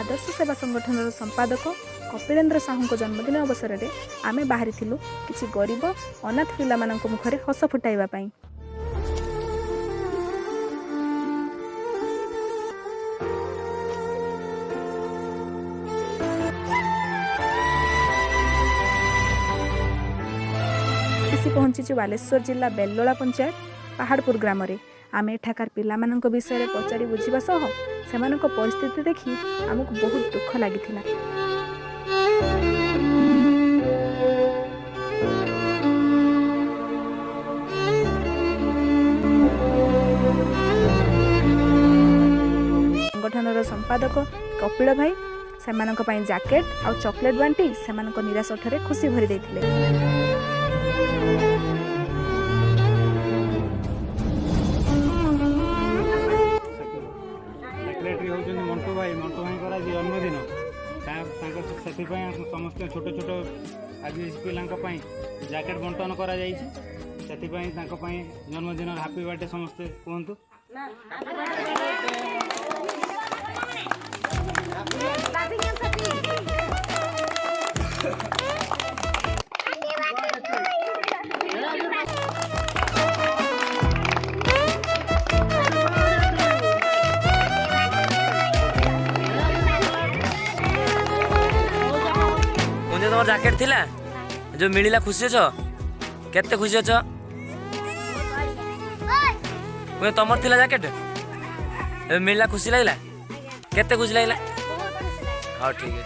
आदर्श सेवा संगठन संपादक कपिलेन्द्र साहू जन्मदिन अवसर में आमे बाहरी किसी गरीब अनाथ पिला मुखरे हस फुटाइबा पई। आसी पहुंची बालेश्वर जिला बेल्लोला पंचायत पहाड़पुर ग्राम रे आमे एठाकार पिलामानंक विषय में पचारि बुझिबा सह सेमानंक परिस्थिति देखि आमको बहुत दुख लागिथिला। संगठनर संपादक कपिल भाई सेमानंक पई जैकेट आ चॉकलेट बांटी सेमानंक निराश ओठरे खुशी भरी दैथिले। मंटू भाई जन्मदिन समस्त छोट छोट आदिवासी पिलांई जैकेट बंटन कर जन्मदिन हैप्पी बर्थडे समस्ते कहतु। तुम जैकेट थिला जो मिलिला खुशी अछ केते खुशी अछ तुमर थिला जैकेट मिलला खुशी लागला केते खुशी लागला। हाँ ठीक है।